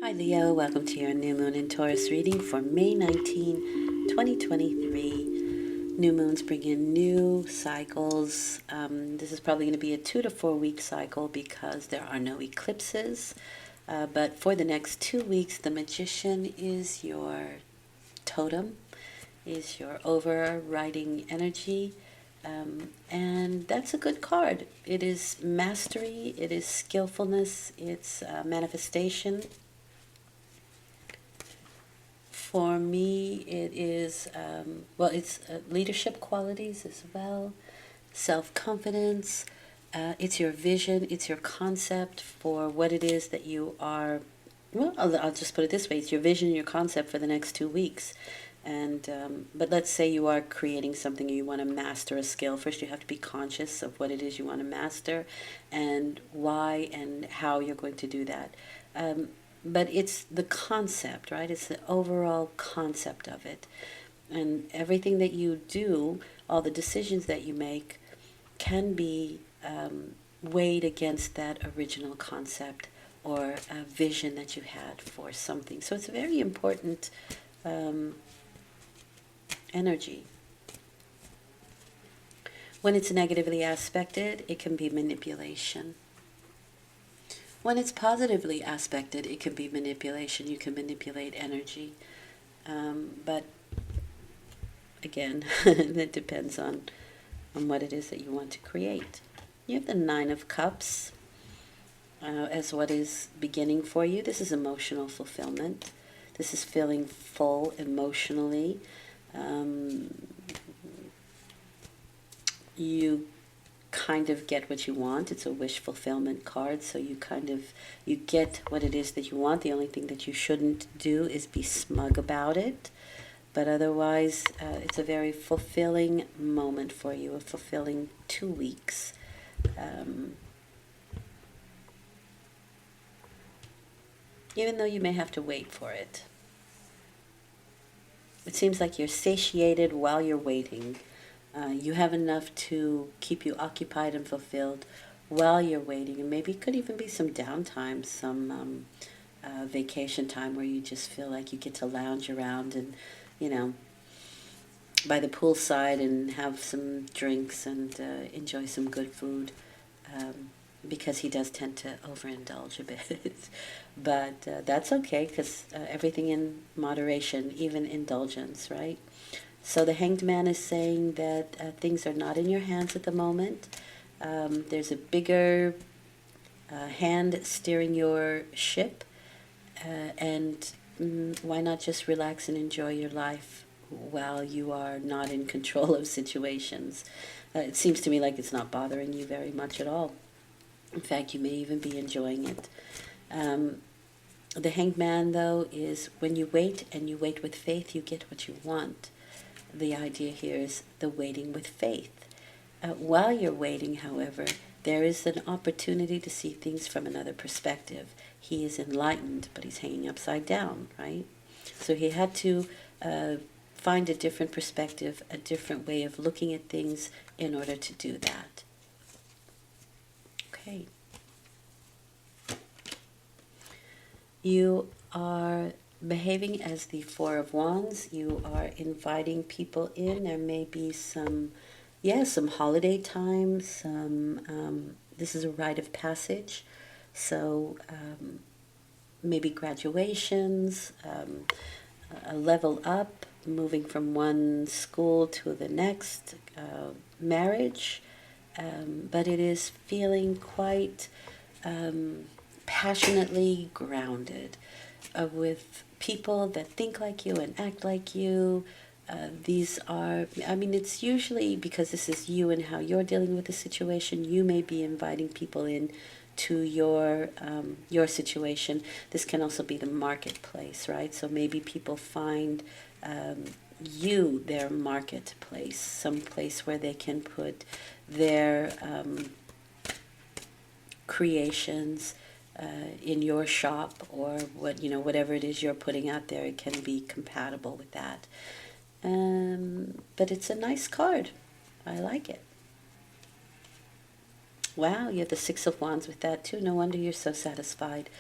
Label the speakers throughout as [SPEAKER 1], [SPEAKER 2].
[SPEAKER 1] Hi Leo, welcome to your new moon in Taurus reading for May 19, 2023. New moons bring in new cycles. This is probably going to be a 2 to 4 week cycle because there are no eclipses. But for the next 2 weeks, the Magician is your totem, is your overriding energy. And that's a good card. It is mastery, it is skillfulness, it's manifestation. For me, it is, it's leadership qualities as well, self-confidence. It's your vision, it's your concept for what it is that you are. Well, I'll just put it this way: it's your vision, your concept for the next 2 weeks. And but let's say you are creating something and you want to master a skill. First, you have to be conscious of what it is you want to master, and why and how you're going to do that. But it's the concept, right? It's the overall concept of it. And everything that you do, all the decisions that you make, can be weighed against that original concept or a vision that you had for something. So it's a very important energy. When it's negatively aspected, it can be manipulation. When it's positively aspected, it can be manipulation. You can manipulate energy. But again, that depends on what it is that you want to create. You have the Nine of Cups as what is beginning for you. This is emotional fulfillment. This is feeling full emotionally. You kind of get what you want. It's a wish fulfillment card, so you get what it is that you want. The only thing that you shouldn't do is be smug about it. But otherwise, it's a very fulfilling moment for you, a fulfilling 2 weeks. Even though you may have to wait for it. It seems like you're satiated while you're waiting. You have enough to keep you occupied and fulfilled while you're waiting. And maybe it could even be some downtime, some vacation time where you just feel like you get to lounge around and, by the poolside and have some drinks and enjoy some good food. Because he does tend to overindulge a bit. But that's okay, because everything in moderation, even indulgence, right? So the Hanged Man is saying that things are not in your hands at the moment. There's a bigger hand steering your ship, and why not just relax and enjoy your life while you are not in control of situations? It seems to me like it's not bothering you very much at all. In fact, you may even be enjoying it. The Hanged Man, though, is when you wait and you wait with faith, you get what you want. The idea here is the waiting with faith. While you're waiting, however, there is an opportunity to see things from another perspective. He is enlightened, but he's hanging upside down, right? So he had to find a different perspective, a different way of looking at things in order to do that. Okay. You are behaving as the Four of Wands. You are inviting people in. There may be some holiday time. This is a rite of passage. So maybe graduations, a level up, moving from one school to the next, marriage. But it is feeling quite passionately grounded with people that think like you and act like you. It's usually because this is you and how you're dealing with the situation. You may be inviting people in to your situation. This can also be the marketplace, right? So maybe people find you their marketplace, some place where they can put their creations in your shop, or whatever it is you're putting out there. It can be compatible with that. But it's a nice card. I like it. Wow, you have the Six of Wands with that too. No wonder you're so satisfied.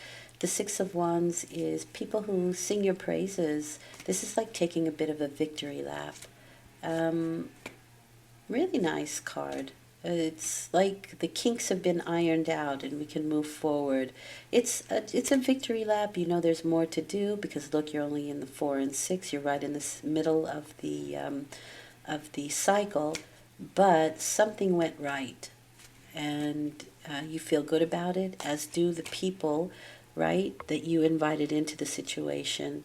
[SPEAKER 1] The Six of Wands is people who sing your praises. This is like taking a bit of a victory lap. Um, Really nice card. It's like the kinks have been ironed out and we can move forward. It's a victory lap. You know there's more to do because look, you're only in the 4 and 6. You're right in the middle of the cycle, but something went right, and you feel good about it, as do the people, right, that you invited into the situation.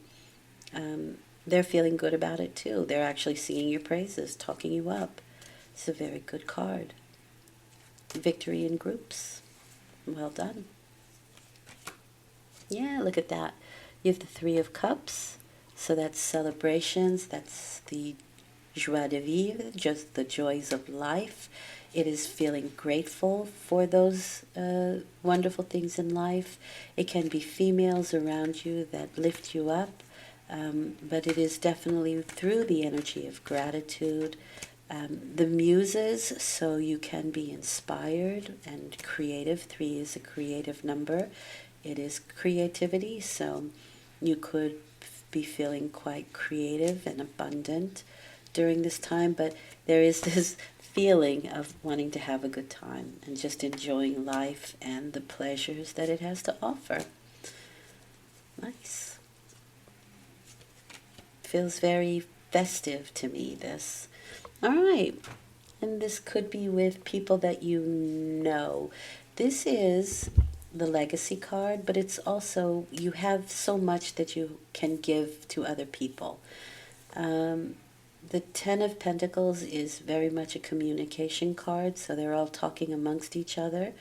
[SPEAKER 1] Um, they're feeling good about it too. They're actually singing your praises, talking you up. It's a very good card. Victory in groups. Well done. Yeah, look at that. You have the Three of Cups. So that's celebrations. That's the joie de vivre, just the joys of life. It is feeling grateful for those wonderful things in life. It can be females around you that lift you up, but it is definitely through the energy of gratitude. The muses, so you can be inspired and creative. 3 is a creative number. It is creativity, so you could be feeling quite creative and abundant during this time, but there is this feeling of wanting to have a good time and just enjoying life and the pleasures that it has to offer. Nice. Feels very festive to me, this. All right. And this could be with people that you know. This is the legacy card, but it's also, you have so much that you can give to other people. The Ten of Pentacles is very much a communication card, so they're all talking amongst each other.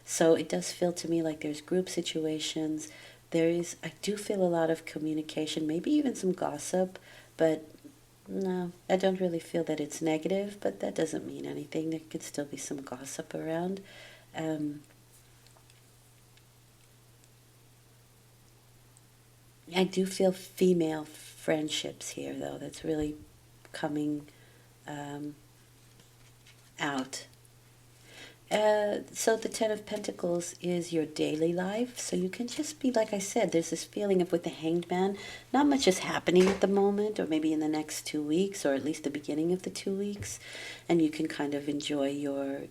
[SPEAKER 1] So it does feel to me like there's group situations. I do feel a lot of communication, maybe even some gossip, but no, I don't really feel that it's negative, but that doesn't mean anything. There could still be some gossip around. I do feel female friendships here, though. That's really coming out. So the Ten of Pentacles is your daily life. So you can just be, like I said, there's this feeling of with the Hanged Man, not much is happening at the moment, or maybe in the next 2 weeks, or at least the beginning of the 2 weeks, and you can kind of enjoy your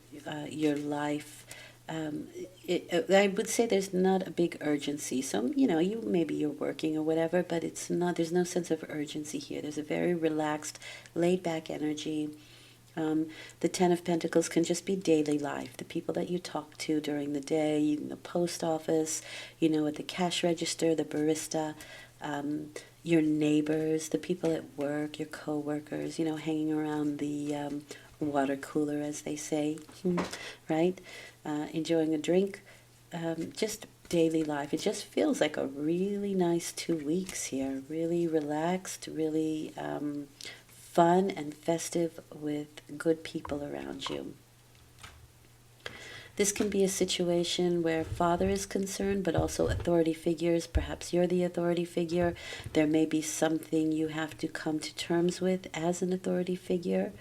[SPEAKER 1] life. I would say there's not a big urgency. So, maybe you're working or whatever, but there's no sense of urgency here. There's a very relaxed, laid back energy. The Ten of Pentacles can just be daily life. The people that you talk to during the day, in the post office, at the cash register, the barista, your neighbors, the people at work, your co-workers, hanging around the water cooler, as they say, right? Enjoying a drink, just daily life. It just feels like a really nice 2 weeks here. Really relaxed, really fun and festive with good people around you. This can be a situation where father is concerned, but also authority figures. Perhaps you're the authority figure. There may be something you have to come to terms with as an authority figure.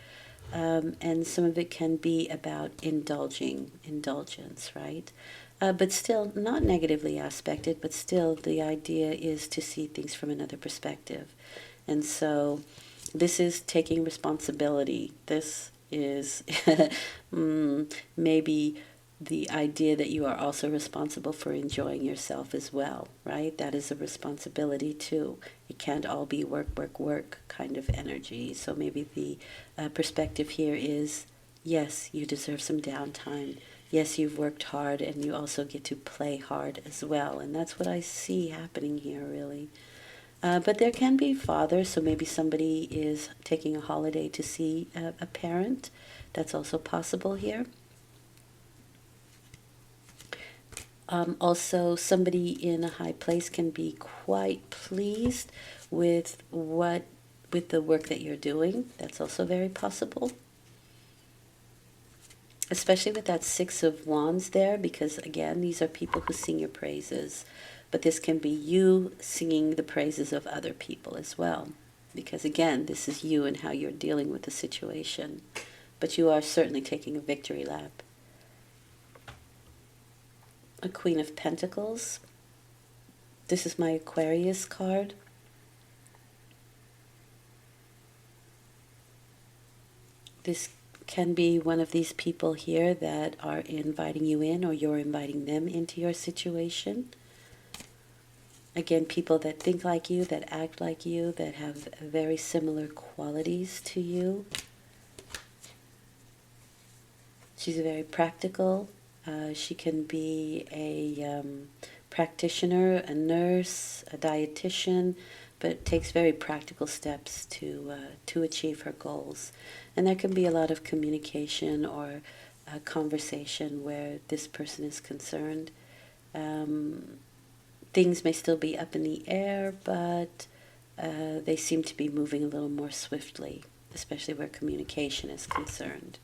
[SPEAKER 1] And some of it can be about indulgence, right? But still not negatively aspected, but still the idea is to see things from another perspective. And so this is taking responsibility. This is maybe the idea that you are also responsible for enjoying yourself as well, right? That is a responsibility too. It can't all be work, work, work kind of energy. So maybe the perspective here is, yes, you deserve some downtime. Yes, you've worked hard, and you also get to play hard as well. And that's what I see happening here, really. But there can be fathers, so maybe somebody is taking a holiday to see a parent. That's also possible here. Also, somebody in a high place can be quite pleased with the work that you're doing. That's also very possible. Especially with that Six of Wands there, because again, these are people who sing your praises. But this can be you singing the praises of other people as well. Because again, this is you and how you're dealing with the situation. But you are certainly taking a victory lap. a Queen of Pentacles. This is my Aquarius card. This can be one of these people here that are inviting you in, or you're inviting them into your situation. Again, people that think like you, that act like you, that have very similar qualities to you. She's very practical. She can be a practitioner, a nurse, a dietitian, but takes very practical steps to achieve her goals. And there can be a lot of communication or conversation where this person is concerned. Things may still be up in the air, but they seem to be moving a little more swiftly, especially where communication is concerned.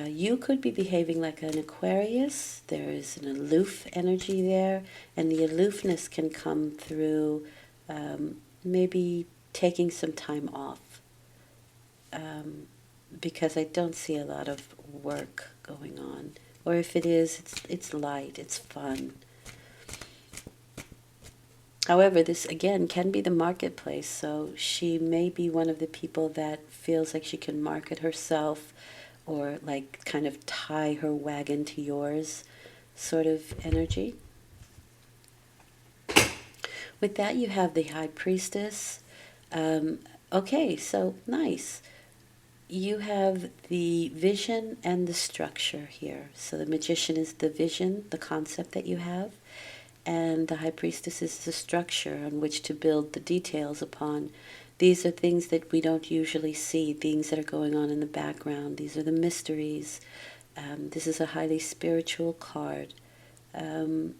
[SPEAKER 1] You could be behaving like an Aquarius. There is an aloof energy there, and the aloofness can come through maybe taking some time off, because I don't see a lot of work going on. Or if it is, it's light, it's fun. However, this again can be the marketplace, so she may be one of the people that feels like she can market herself, or like kind of tie her wagon to yours sort of energy. With that, you have the High Priestess. Okay, so nice. You have the vision and the structure here. So the Magician is the vision, the concept that you have, and the High Priestess is the structure on which to build the details upon. These are things that we don't usually see, things that are going on in the background. These are the mysteries. This is a highly spiritual card. And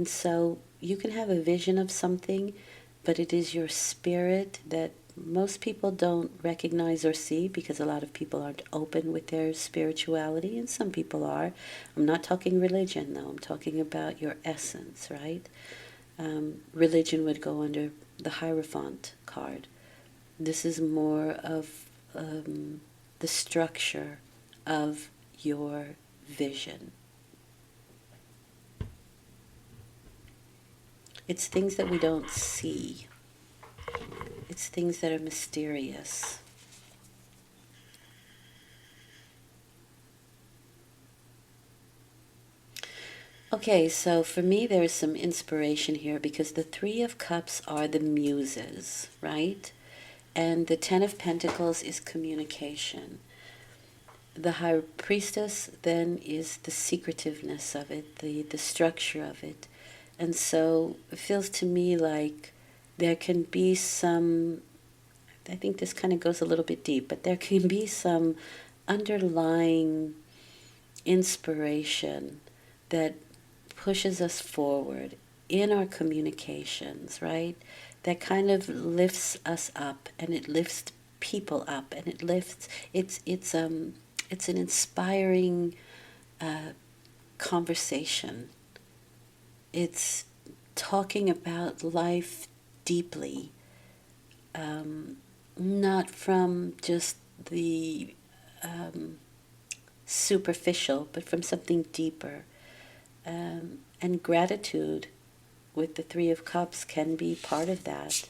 [SPEAKER 1] so you can have a vision of something, but it is your spirit that most people don't recognize or see, because a lot of people aren't open with their spirituality, and some people are. I'm not talking religion, though. I'm talking about your essence, right? Religion would go under the Hierophant card. This is more of the structure of your vision. It's things that we don't see. It's things that are mysterious. Okay, so for me there is some inspiration here, because the Three of Cups are the muses, right? And the Ten of Pentacles is communication. The High Priestess then is the secretiveness of it, the structure of it. And so it feels to me like there can be some, I think this kind of goes a little bit deep, but there can be some underlying inspiration that pushes us forward in our communications, right? That kind of lifts us up, and it lifts people up, and it lifts, it's an inspiring conversation. It's talking about life deeply, not from just the superficial, but from something deeper. And gratitude with the Three of Cups can be part of that.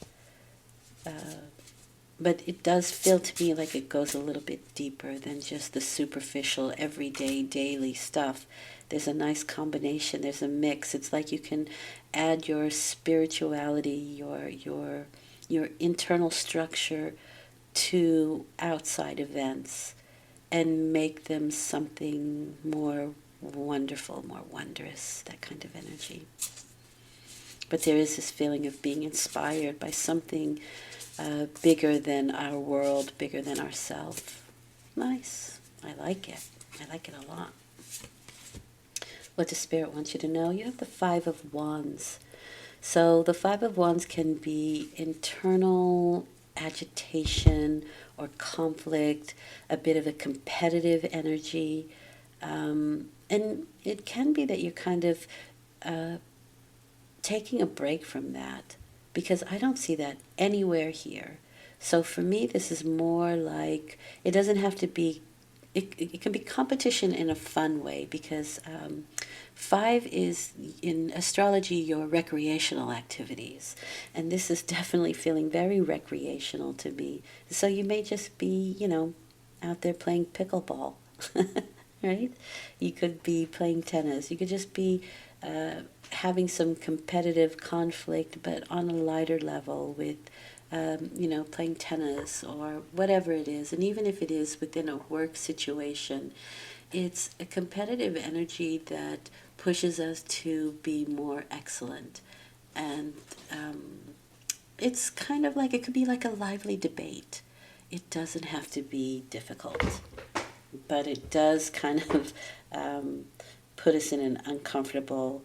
[SPEAKER 1] But it does feel to me like it goes a little bit deeper than just the superficial, everyday, daily stuff. There's a nice combination. There's a mix. It's like you can add your spirituality, your internal structure to outside events and make them something more wonderful, more wondrous, that kind of energy. But there is this feeling of being inspired by something bigger than our world, bigger than ourselves. Nice. I like it. I like it a lot. What does Spirit want you to know? You have the Five of Wands. So the Five of Wands can be internal agitation or conflict, a bit of a competitive energy. And it can be that you're kind of taking a break from that, because I don't see that anywhere here. So for me, this is more like, it doesn't have to be it can be competition in a fun way, because 5 is, in astrology, your recreational activities. And this is definitely feeling very recreational to me. So you may just be, out there playing pickleball, right? You could be playing tennis. You could just be having some competitive conflict, but on a lighter level with, playing tennis or whatever it is. And even if it is within a work situation, it's a competitive energy that pushes us to be more excellent. And it's kind of like, it could be like a lively debate. It doesn't have to be difficult, but it does kind of put us in an uncomfortable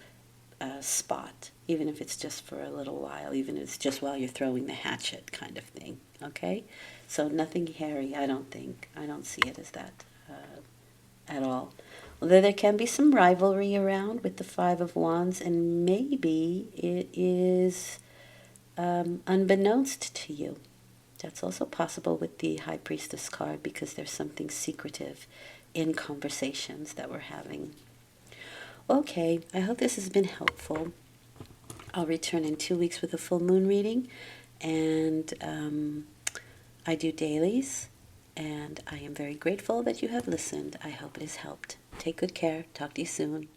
[SPEAKER 1] spot, even if it's just for a little while, even if it's just while you're throwing the hatchet kind of thing, okay? So nothing hairy, I don't think. I don't see it as that at all. Although there can be some rivalry around with the Five of Wands, and maybe it is unbeknownst to you. That's also possible with the High Priestess card, because there's something secretive in conversations that we're having. Okay, I hope this has been helpful. I'll return in 2 weeks with a full moon reading, and I do dailies, and I am very grateful that you have listened. I hope it has helped. Take good care. Talk to you soon.